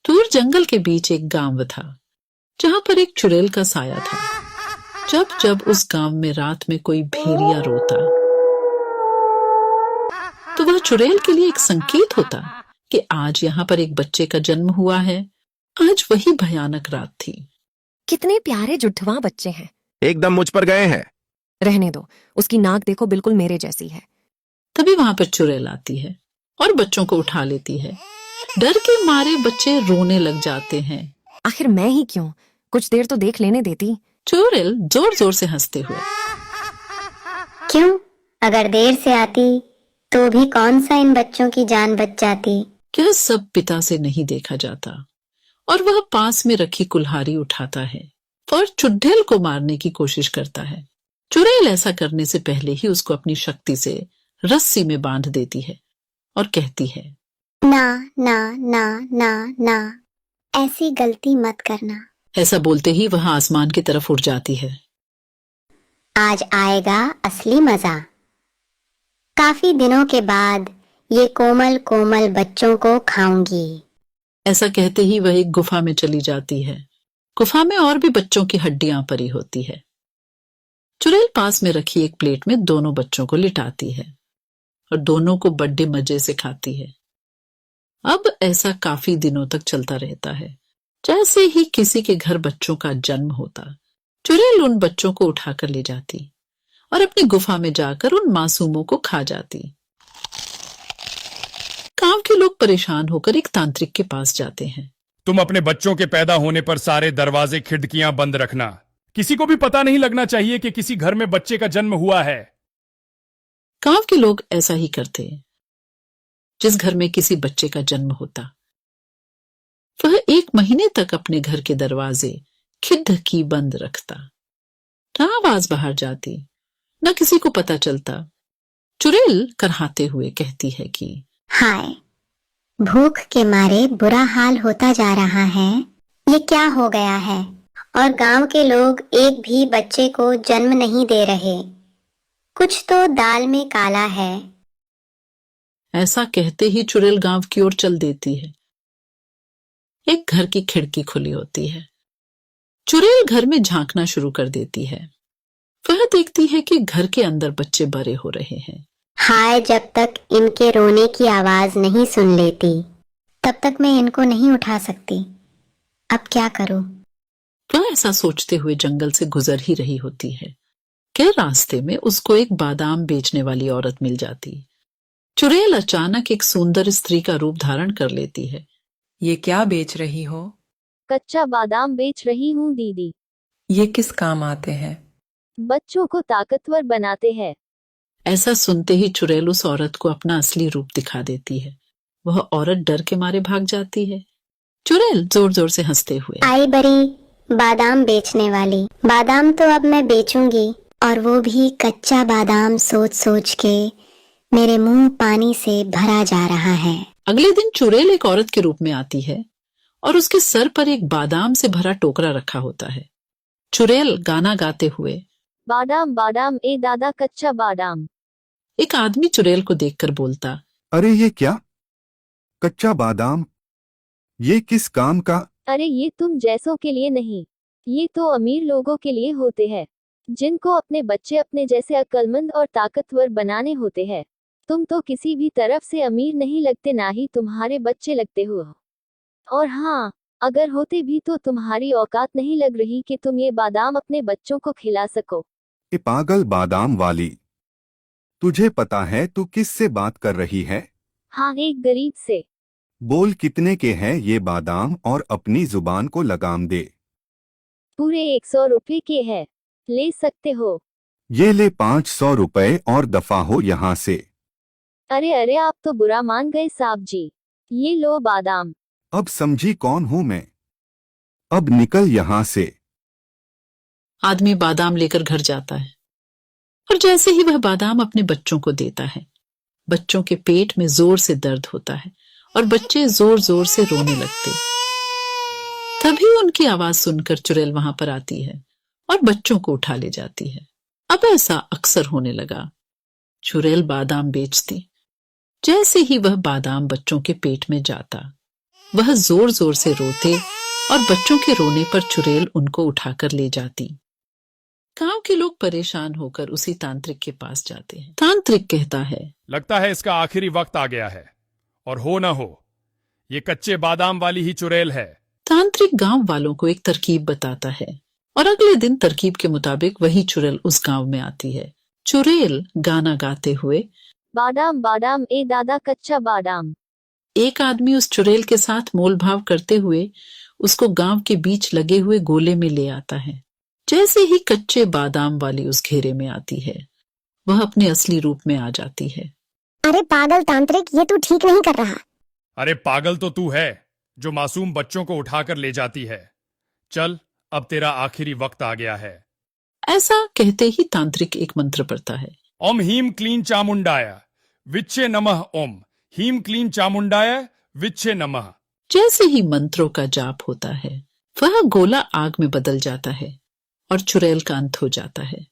दूर जंगल के बीच एक गांव था जहां पर एक चुड़ैल का साया था। जब जब उस गांव में रात में कोई भेड़िया रोता तो वह चुड़ैल के लिए एक संकेत होता कि आज यहाँ पर एक बच्चे का जन्म हुआ है। आज वही भयानक रात थी। कितने प्यारे जुड़वा बच्चे हैं। एकदम मुझ पर गए हैं। रहने दो, उसकी नाक देखो बिल्कुल मेरे जैसी है। तभी वहां पर चुड़ैल आती है और बच्चों को उठा लेती है। डर के मारे बच्चे रोने लग जाते हैं। आखिर मैं ही क्यों, कुछ देर तो देख लेने देती। चुड़ैल जोर जोर से हंसते हुए, क्यों, अगर देर से आती तो भी कौन सा इन बच्चों की जान बच जाती। यह सब पिता से नहीं देखा जाता और वह पास में रखी कुल्हाड़ी उठाता है और चुड़ैल को मारने की कोशिश करता है। चुड़ैल ऐसा करने से पहले ही उसको अपनी शक्ति से रस्सी में बांध देती है और कहती है, ना ना ना ना ना, ऐसी गलती मत करना। ऐसा बोलते ही वह आसमान की तरफ उड़ जाती है। आज आएगा असली मजा। काफी दिनों के बाद ये कोमल कोमल बच्चों को खाऊंगी। ऐसा कहते ही वह एक गुफा में चली जाती है। गुफा में और भी बच्चों की हड्डियां पड़ी होती है। चुड़ैल पास में रखी एक प्लेट में दोनों बच्चों को लिटाती है और दोनों को बड़े मजे से खाती है। अब ऐसा काफी दिनों तक चलता रहता है। जैसे ही किसी के घर बच्चों का जन्म होता, चुड़ैल उन बच्चों को उठाकर ले जाती और अपनी गुफा में जाकर उन मासूमों को खा जाती। गांव के लोग परेशान होकर एक तांत्रिक के पास जाते हैं। तुम अपने बच्चों के पैदा होने पर सारे दरवाजे खिड़कियां बंद रखना। किसी को भी पता नहीं लगना चाहिए कि किसी घर में बच्चे का जन्म हुआ है। गांव के लोग ऐसा ही करते। जिस घर में किसी बच्चे का जन्म होता, वह 1 महीने तक अपने घर के दरवाजे खिड़की बंद रखता। न आवाज बाहर जाती, न किसी को पता चलता। चुड़ैल करहाते हुए कहती है कि हाय, भूख के मारे बुरा हाल होता जा रहा है। ये क्या हो गया है? और गांव के लोग एक भी बच्चे को जन्म नहीं दे रहे। कुछ तो दाल में काला है। ऐसा कहते ही चुड़ैल गांव की ओर चल देती है। एक घर की खिड़की खुली होती है। चुड़ैल घर में झांकना शुरू कर देती है। वह देखती है कि घर के अंदर बच्चे बड़े हो रहे हैं। हाय, जब तक इनके रोने की आवाज नहीं सुन लेती तब तक मैं इनको नहीं उठा सकती। अब क्या करूं? वह ऐसा सोचते हुए जंगल से गुजर ही रही होती है कि रास्ते में उसको एक बादाम बेचने वाली औरत मिल जाती। चुड़ैल अचानक एक सुंदर स्त्री का रूप धारण कर लेती है। ये क्या बेच रही हो? कच्चा बादाम बेच रही हूँ दीदी। ये किस काम आते हैं? बच्चों को ताकतवर बनाते हैं। ऐसा सुनते ही चुड़ैल उस औरत को अपना असली रूप दिखा देती है। वह औरत डर के मारे भाग जाती है। चुड़ैल जोर जोर से हंसते हुए, आई बड़ी बादाम बेचने वाली। बादाम तो अब मैं बेचूंगी, और वो भी कच्चा बादाम। सोच सोच के मेरे मुंह पानी से भरा जा रहा है। अगले दिन चुड़ैल एक औरत के रूप में आती है और उसके सर पर एक बादाम से भरा टोकरा रखा होता है। चुड़ैल गाना गाते हुए, बादाम बादाम ए दादा कच्चा बादाम। एक आदमी चुड़ैल को देखकर बोलता, अरे ये क्या? कच्चा बादाम? ये किस काम का? अरे ये तुम जैसों के लिए नहीं, ये तो अमीर लोगों के लिए होते हैं, जिनको अपने बच्चे अपने जैसे अक्लमंद और ताकतवर बनाने होते हैं। तुम तो किसी भी तरफ से अमीर नहीं लगते, ना ही तुम्हारे बच्चे लगते हो। और हाँ, अगर होते भी तो तुम्हारी औकात नहीं लग रही कि तुम ये बादाम अपने बच्चों को खिला सको। ये पागल बादाम वाली, तुझे पता है तू किस से बात कर रही है? हाँ, एक गरीब से। बोल कितने के हैं ये बादाम और अपनी जुबान को लगाम दे। पूरे 100 रुपए के है, ले सकते हो। ये ले 500 रुपए और दफा हो यहाँ से। अरे अरे, आप तो बुरा मान गए साहब जी। ये लो बादाम। अब समझी कौन हूं मैं? अब निकल यहाँ से। आदमी बादाम लेकर घर जाता है और जैसे ही वह बादाम अपने बच्चों को देता है, बच्चों के पेट में जोर से दर्द होता है और बच्चे जोर जोर से रोने लगते। तभी उनकी आवाज सुनकर चुड़ैल वहां पर आती है और बच्चों को उठा ले जाती है। अब ऐसा अक्सर होने लगा। चुड़ैल बादाम बेचती। जैसे ही वह बादाम बच्चों के पेट में जाता, वह जोर जोर से रोते और बच्चों के रोने पर चुड़ैल उनको उठाकर ले जाती। गांव के लोग परेशान होकर उसी तांत्रिक के पास जाते हैं। तांत्रिक कहता है, लगता है इसका आखिरी वक्त आ गया है, और हो न हो ये कच्चे बादाम वाली ही चुड़ैल है। तांत्रिक गांव वालों को एक तरकीब बताता है और अगले दिन तरकीब के मुताबिक वही चुड़ैल उस गांव में आती है। चुड़ैल गाना गाते हुए, बादाम बादाम ए दादा कच्चा बादाम। एक आदमी उस चुड़ैल के साथ मोल भाव करते हुए उसको गांव के बीच लगे हुए गोले में ले आता है। जैसे ही कच्चे बादाम वाली उस घेरे में आती है, वह अपने असली रूप में आ जाती है। अरे पागल तांत्रिक, ये तू ठीक नहीं कर रहा। अरे पागल तो तू है जो मासूम बच्चों को उठाकर ले जाती है। चल, अब तेरा आखिरी वक्त आ गया है। ऐसा कहते ही तांत्रिक एक मंत्र पढ़ता है। ओम हीम क्लीन चामुंडाय विच्चे नमः। ओम हीम क्लीन चामुंडाय विच्चे नमः। जैसे ही मंत्रों का जाप होता है, वह गोला आग में बदल जाता है और चुड़ैल का अंत हो जाता है।